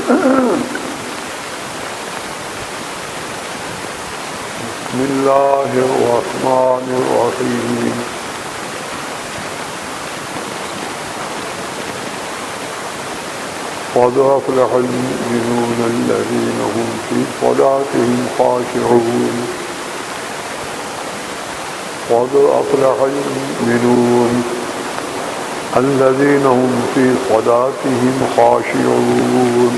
بسم الله الرحمن الرحيم قد أفلح المؤمنون الذين هم في صلاتهم خاشعون قد أفلح المؤمنون الذين هم في صلاتهم خاشعون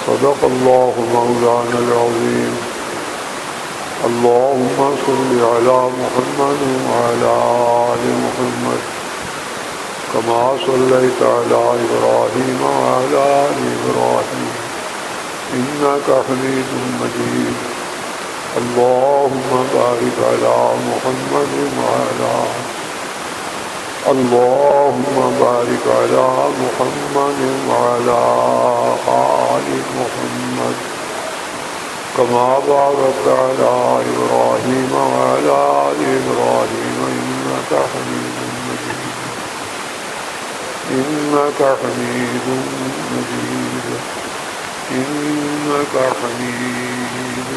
صدق الله مولانا العظيم. اللهم صل على محمد وعلى آل محمد كما صليت على إبراهيم وعلى آل إبراهيم إنك حميد مجيد. اللهم بارك على محمد وعلى اللهم بارك على محمد وعلى آل محمد كما باركت على إبراهيم وعلى آل إبراهيم إنك حميد مجيد. إنك حميد مجيد. إنك حميد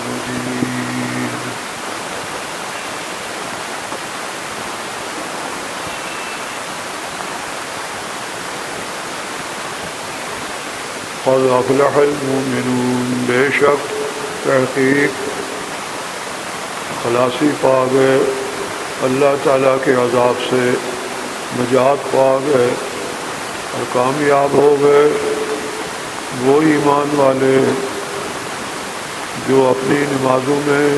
مجيد. قد افلح المؤمنون، بے شک تحقیق خلاصی پا گئے، اللہ تعالیٰ کے عذاب سے نجات پا گئے اور کامیاب ہو گئے وہ ایمان والے جو اپنی نمازوں میں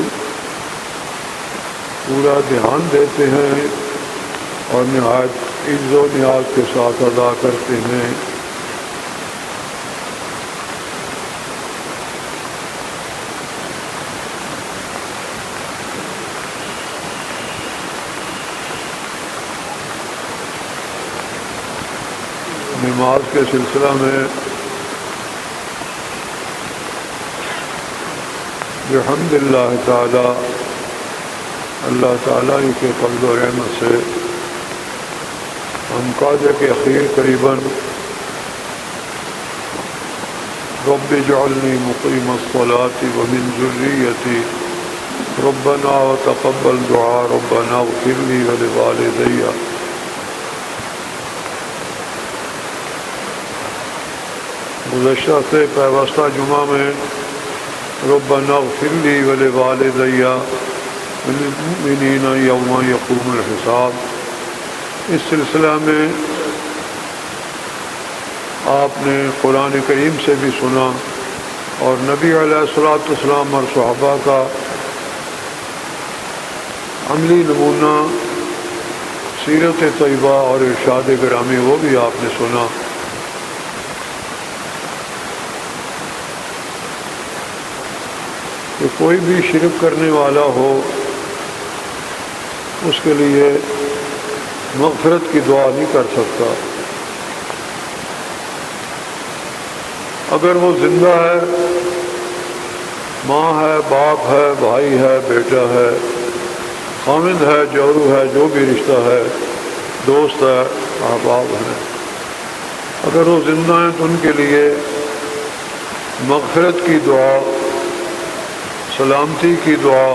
پورا دھیان دیتے ہیں اور نہایت عز و نیاز کے ساتھ ادا کرتے ہیں۔ نماز کے سلسلہ میں بحمد اللہ تعالی، اللہ تعالیٰ کے فضل و رحمت سے ہم قاعدے کے اخیر قریباً رب اجعلنی مقیم الصلاۃ ومن ذریتی ربنا وتقبل دعاء ربنا اغفر لی ولوالدی، گزشتہ سے پیوستہ جمعہ میں ربنا اغفر لی ولوالدی وللمؤمنین یوم یقوم الحساب، اس سلسلہ میں آپ نے قرآن کریم سے بھی سنا اور نبی علیہ الصلوۃ والسلام اور صحابہ کا عملی نمونہ سیرت طیبہ اور ارشاد گرامی وہ بھی آپ نے سنا۔ کہ کوئی بھی شرک کرنے والا ہو اس کے لیے مغفرت کی دعا نہیں کر سکتا، اگر وہ زندہ ہے، ماں ہے، باپ ہے، بھائی ہے، بیٹا ہے، خامند ہے، جورو ہے، جو بھی رشتہ ہے، دوست ہے، احباب ہیں، اگر وہ زندہ ہیں تو ان کے لیے مغفرت کی دعا، سلامتی کی دعا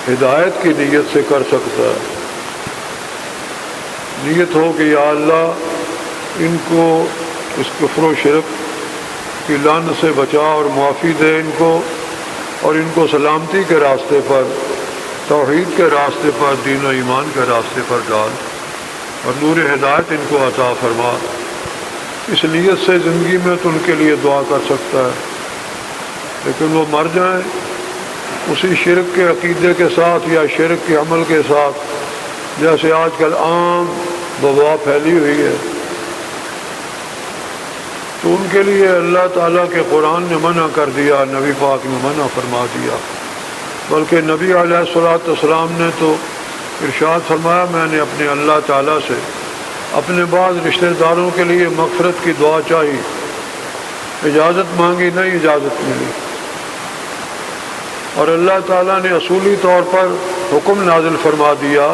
ہدایت کی نیت سے کر سکتا ہے۔ نیت ہو کہ یا اللہ ان کو اس کفر و شرک کی لعنت سے بچا اور معافی دے ان کو، اور ان کو سلامتی کے راستے پر، توحید کے راستے پر، دین و ایمان کے راستے پر ڈال اور نور ہدایت ان کو عطا فرما۔ اس نیت سے زندگی میں تو ان کے لیے دعا کر سکتا ہے، لیکن وہ مر جائیں اسی شرک کے عقیدے کے ساتھ یا شرک کے عمل کے ساتھ، جیسے آج کل عام وبا پھیلی ہوئی ہے، تو ان کے لیے اللہ تعالیٰ کے قرآن نے منع کر دیا، نبی پاک نے منع فرما دیا، بلکہ نبی علیہ الصلوۃ والسلام نے تو ارشاد فرمایا میں نے اپنے اللہ تعالیٰ سے اپنے بعض رشتہ داروں کے لیے مغفرت کی دعا چاہی، اجازت مانگی، نہیں اجازت ملی، اور اللہ تعالیٰ نے اصولی طور پر حکم نازل فرما دیا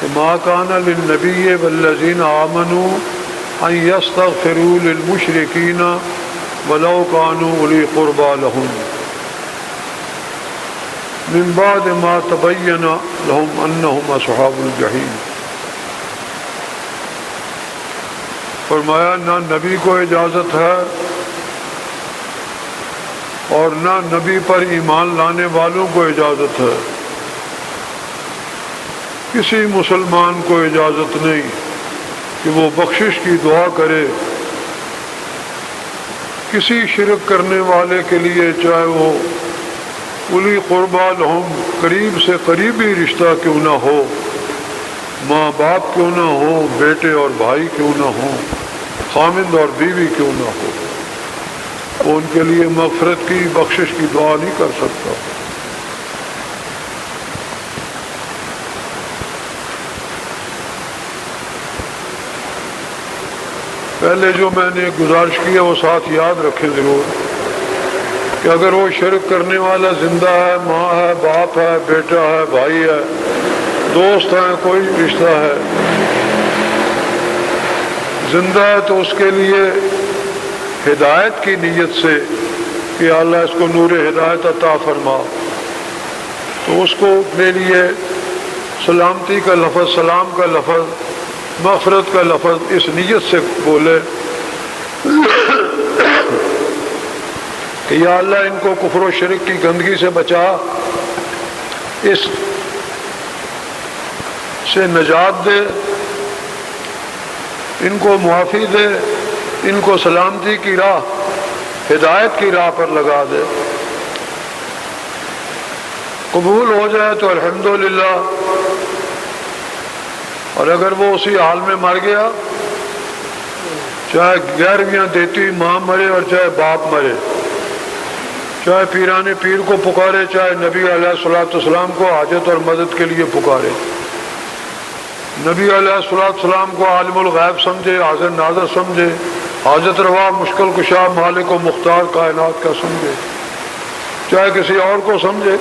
کہ ما کان للنبی والذین آمنوا ان یستغفروا للمشرکین ولو كانوا اولی قربى لهم من بعد ما تبین لهم انهم اصحاب الجحیم۔ فرمایا نہ نبی کو اجازت ہے اور نہ نبی پر ایمان لانے والوں کو اجازت ہے، کسی مسلمان کو اجازت نہیں کہ وہ بخشش کی دعا کرے کسی شرک کرنے والے کے لیے، چاہے وہ اولی قربا لہم قریب سے قریبی رشتہ کیوں نہ ہو، ماں باپ کیوں نہ ہو، بیٹے اور بھائی کیوں نہ ہو، خامند اور بیوی کیوں نہ ہو، وہ ان کے لیے مغفرت کی بخشش کی دعا نہیں کر سکتا۔ پہلے جو میں نے گزارش کی ہے وہ ساتھ یاد رکھیں ضرور کہ اگر وہ شرک کرنے والا زندہ ہے، ماں ہے، باپ ہے، بیٹا ہے، بھائی ہے، دوست ہے، کوئی رشتہ ہے، زندہ ہے تو اس کے لیے ہدایت کی نیت سے کہ اللہ اس کو نور ہدایت عطا فرما، تو اس کو اپنے لیے سلامتی کا لفظ، سلام کا لفظ، مغفرت کا لفظ اس نیت سے بولے کہ یا اللہ ان کو کفر و شرک کی گندگی سے بچا، اس سے نجات دے، ان کو معافی دے، ان کو سلامتی کی راہ، ہدایت کی راہ پر لگا دے۔ قبول ہو جائے تو الحمدللہ، اور اگر وہ اسی حال میں مر گیا، چاہے گیارہویں دیتی ماں مرے اور چاہے باپ مرے، چاہے پیران پیر کو پکارے، چاہے نبی علیہ الصلوۃ والسلام کو حاجت اور مدد کے لیے پکارے، نبی علیہ الصلوۃ والسلام کو عالم الغیب سمجھے، حاضر ناظر سمجھے، حاجت روا، مشکل کشا، مالک و مختار کائنات کا سمجھے، چاہے کسی اور کو سمجھے،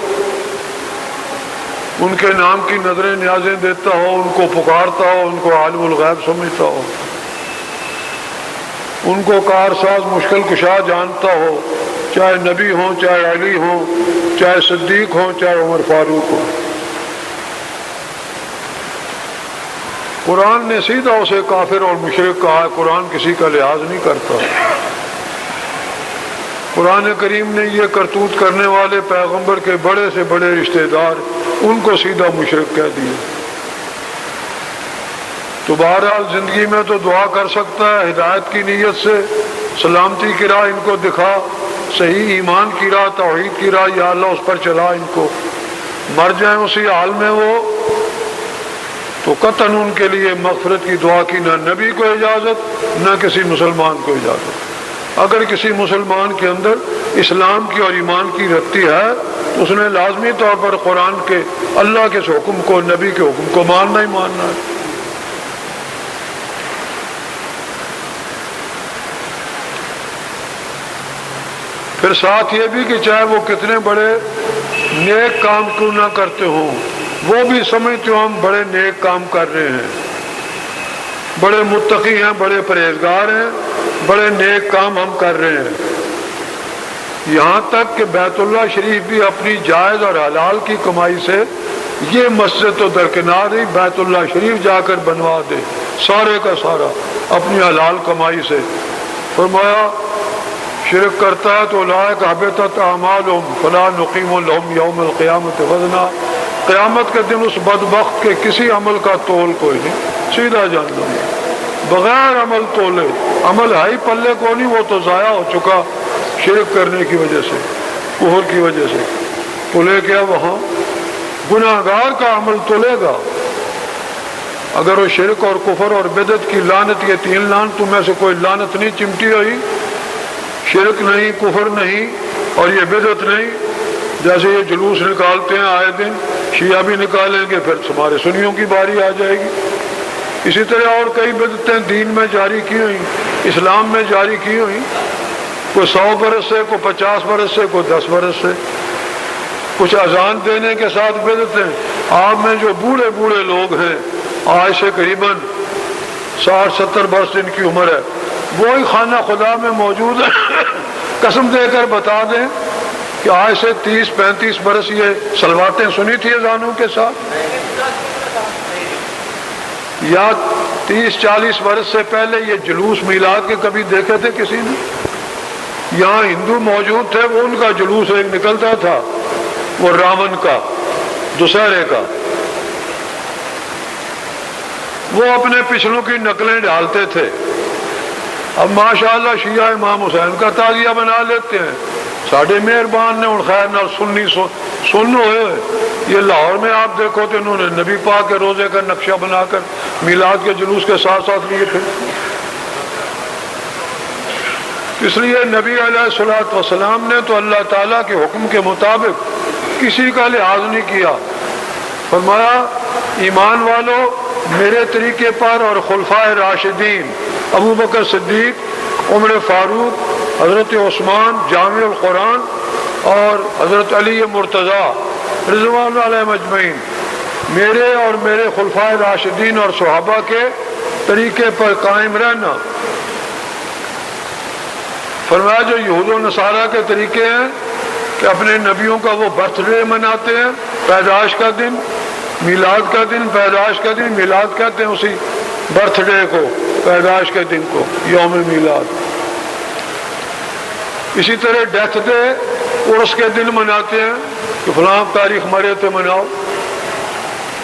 ان کے نام کی نظریں نیازیں دیتا ہو، ان کو پکارتا ہو، ان کو عالم الغیب سمجھتا ہو، ان کو کارساز مشکل کشا جانتا ہو، چاہے نبی ہوں، چاہے علی ہوں، چاہے صدیق ہوں، چاہے عمر فاروق ہوں۔ قرآن نے سیدھا اسے کافر اور مشرک کہا ہے، قرآن کسی کا لحاظ نہیں کرتا۔ قرآن کریم نے یہ کرتوت کرنے والے پیغمبر کے بڑے سے بڑے رشتہ دار ان کو سیدھا مشرک کہہ دیا۔ تو بہرحال زندگی میں تو دعا کر سکتا ہے ہدایت کی نیت سے، سلامتی کی راہ ان کو دکھا، صحیح ایمان کی راہ، توحید کی راہ، یا اللہ اس پر چلا ان کو، مر جائیں اسی حال میں وہ، تو قطعاً ان کے لیے مغفرت کی دعا کی نہ نبی کو اجازت، نہ کسی مسلمان کو اجازت۔ اگر کسی مسلمان کے اندر اسلام کی اور ایمان کی رتی ہے تو اس نے لازمی طور پر قرآن کے، اللہ کے حکم کو، نبی کے حکم کو ماننا ہی ماننا ہے۔ پھر ساتھ یہ بھی کہ چاہے وہ کتنے بڑے نیک کام کیوں نہ کرتے ہوں، وہ بھی سمجھتے ہو ہم بڑے نیک کام کر رہے ہیں، بڑے متقی ہیں، بڑے پرہیزگار ہیں، بڑے نیک کام ہم کر رہے ہیں، یہاں تک کہ بیت اللہ شریف بھی اپنی جائز اور حلال کی کمائی سے، یہ مسجد تو درکنار ہی، بیت اللہ شریف جا کر بنوا دے سارے کا سارا اپنی حلال کمائی سے۔ فرمایا شرک کرتا ہے تو اولئک حبطت اعمالهم فلا نقیم لهم یوم القیامۃ وزنا، قیامت کے دن اس بدبخت کے کسی عمل کا تول کوئی نہیں، سیدھا جہنم، بغیر عمل تولے، عمل ہے ہی پلے کو نہیں، وہ تو ضائع ہو چکا شرک کرنے کی وجہ سے، کفر کی وجہ سے، تلے کیا وہاں گناہگار کا عمل تلے گا۔ اگر وہ شرک اور کفر اور بدعت کی لعنت، یہ تین لعنتوں میں سے کوئی لعنت نہیں چمٹی ہوئی، شرک نہیں، کفر نہیں اور یہ بدعت نہیں، جیسے یہ جلوس نکالتے ہیں آئے دن، شیعہ بھی نکالیں گے، پھر ہمارے سنیوں کی باری آ جائے گی۔ اسی طرح اور کئی بدعتیں دین میں جاری کی ہوئی، اسلام میں جاری کی ہوئی، کوئی 100 برس سے، کوئی 50 برس سے، کوئی 10 برس سے، کچھ اذان دینے کے ساتھ بدعتیں۔ آپ میں جو بوڑھے بوڑھے لوگ ہیں، آج سے قریباً 60-70 برس ان کی عمر ہے، وہی خانہ خدا میں موجود ہے۔ قسم دے کر بتا دیں کہ آج سے 30-35 برس یہ سلواتیں سنی تھی اذانوں کے ساتھ، یا 30-40 برس سے پہلے یہ جلوس میلاد کے کبھی دیکھے تھے کسی نے؟ یہاں ہندو موجود تھے، وہ ان کا جلوس ایک نکلتا تھا، وہ راون کا، دسہرے کا، وہ اپنے پچھلوں کی نقلیں ڈالتے تھے۔ اب ماشاءاللہ شیعہ امام حسین کا تعزیہ بنا لیتے ہیں، ساڑھے مہربان نے ان خیر نال سنی سن ہوئے۔ یہ لاہور میں آپ دیکھو تو انہوں نے نبی پاک کے روزے کا نقشہ بنا کر میلاد کے جلوس کے ساتھ ساتھ لیے تھے۔ اس لیے نبی علیہ الصلوۃ والسلام نے تو اللہ تعالیٰ کے حکم کے مطابق کسی کا لحاظ نہیں کیا، فرمایا ایمان والو میرے طریقے پر اور خلفائے راشدین ابو بکر صدیق، عمر فاروق، حضرت عثمان جامع القرآن اور حضرت علی مرتضیٰ رضوان اللہ علیہ مجمعین، میرے اور میرے خلفائے راشدین اور صحابہ کے طریقے پر قائم رہنا۔ فرمایا جو یہود و نصارہ کے طریقے ہیں کہ اپنے نبیوں کا وہ برتھ ڈے مناتے ہیں، پیدائش کا دن، میلاد کا دن، پیدائش کا دن، میلاد کہتے ہیں اسی برتھ ڈے کو، پیدائش کے دن کو یوم میلاد۔ اسی طرح ڈیتھ ڈے عرس کے دن مناتے ہیں کہ فلاں تاریخ مرے تھے مناؤ۔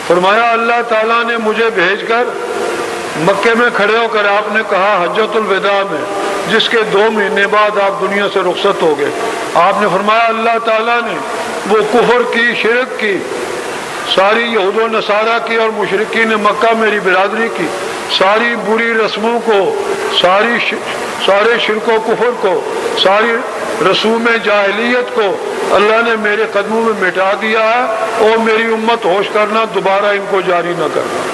فرمایا اللہ تعالیٰ نے مجھے بھیج کر مکے میں کھڑے ہو کر آپ نے کہا حجۃ الوداع میں، جس کے 2 مہینے بعد آپ دنیا سے رخصت ہو گئے، آپ نے فرمایا اللہ تعالیٰ نے وہ کفر کی، شرک کی، ساری یہود و نصارہ کی اور مشرکین مکہ میری برادری کی ساری بری رسموں کو، سارے شرک و کفر کو، ساری رسوم جاہلیت کو اللہ نے میرے قدموں میں مٹا دیا ہے، اور میری امت ہوش کرنا دوبارہ ان کو جاری نہ کرنا۔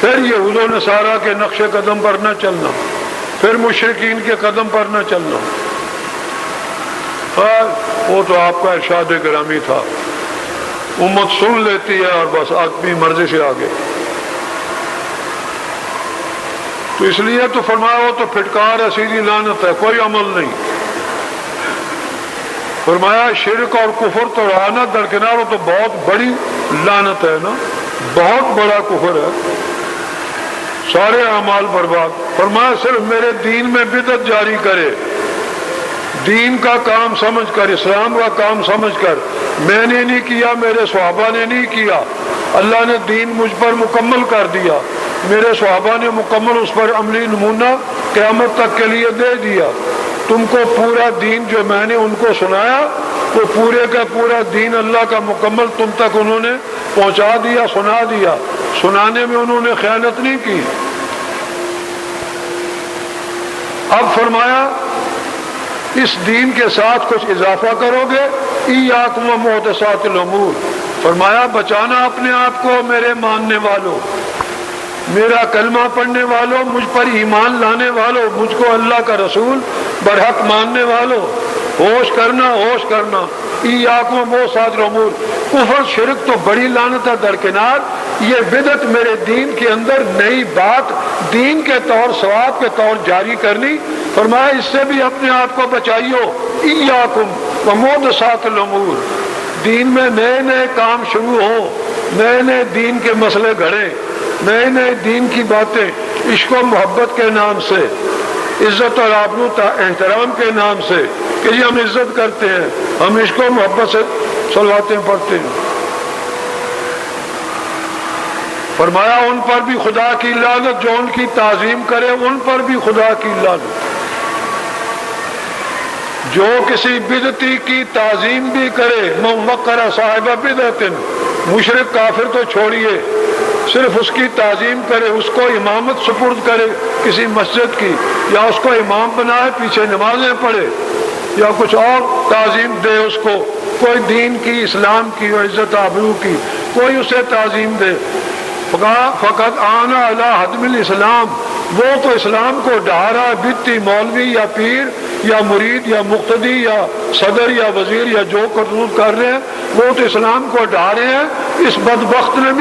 پھر یہود و نصارہ کے نقش قدم پر نہ چلنا، پھر مشرکین کے قدم پر نہ چلنا۔ وہ تو آپ کا ارشاد گرامی تھا، امت سن لیتی ہے اور بس اپنی مرضی سے آگے۔ تو اس لیے تو فرمایا وہ تو پھٹکار ہے، سیدھی لعنت ہے، کوئی عمل نہیں۔ فرمایا شرک اور کفر تو رہنا درکنار، وہ تو بہت بڑی لعنت ہے نا، بہت بڑا کفر ہے، سارے اعمال برباد۔ فرمایا صرف میرے دین میں بدعت جاری کرے، دین کا کام سمجھ کر، اسلام کا کام سمجھ کر، میں نے نہیں کیا، میرے صحابہ نے نہیں کیا، اللہ نے دین مجھ پر مکمل کر دیا، میرے صحابہ نے مکمل اس پر عملی نمونہ قیامت تک کے لیے دے دیا۔ تم کو پورا دین جو میں نے ان کو سنایا، وہ پورے کا پورا دین اللہ کا مکمل تم تک انہوں نے پہنچا دیا، سنا دیا، سنانے میں انہوں نے خیانت نہیں کی۔ اب فرمایا اس دین کے ساتھ کچھ اضافہ کرو گے، ایاکم و محدثات الامور، فرمایا بچانا اپنے آپ کو میرے ماننے والوں، میرا کلمہ پڑھنے والوں، مجھ پر ایمان لانے والوں، مجھ کو اللہ کا رسول برحق ماننے والوں، ہوش کرنا، ہوش کرنا، ایاکم و محدثات الامور۔ کفر شرک تو بڑی لعنت ہے درکنار، یہ بدعت میرے دین کے اندر نئی بات دین کے طور ثواب کے طور جاری کرنی، فرمایا اس سے بھی اپنے آپ کو بچائیو، ایاکم و محدثات الامور۔ دین میں نئے نئے کام شروع ہوں، نئے نئے دین کے مسئلے گھڑیں، نئے نئے دین کی باتیں عشق و محبت کے نام سے، عزت اور آبرو احترام کے نام سے کہ جی ہم عزت کرتے ہیں، ہم عشق و محبت سے صلواتیں پڑھتے ہیں۔ فرمایا ان پر بھی خدا کی لعنت، جو ان کی تعظیم کرے ان پر بھی خدا کی لعنت۔ جو کسی بدعتی کی تعظیم بھی کرے، من وقر صاحب بدعت، مشرک کافر تو چھوڑیے، صرف اس کی تعظیم کرے، اس کو امامت سپرد کرے کسی مسجد کی، یا اس کو امام بنائے پیچھے نمازیں پڑھے، یا کچھ اور تعظیم دے اس کو، کوئی دین کی، اسلام کی اور عزت آبرو کی کوئی اسے تعظیم دے، فقط آنا علی حدم الاسلام، وہ تو اسلام کو ڈھا رہا ہے، بدعتی مولوی یا پیر یا مرید یا مقتدی یا صدر یا وزیر یا جو کرتوت کر رہے ہیں، وہ تو اسلام کو ڈھا رہے ہیں۔ اس بدبخت نے بھی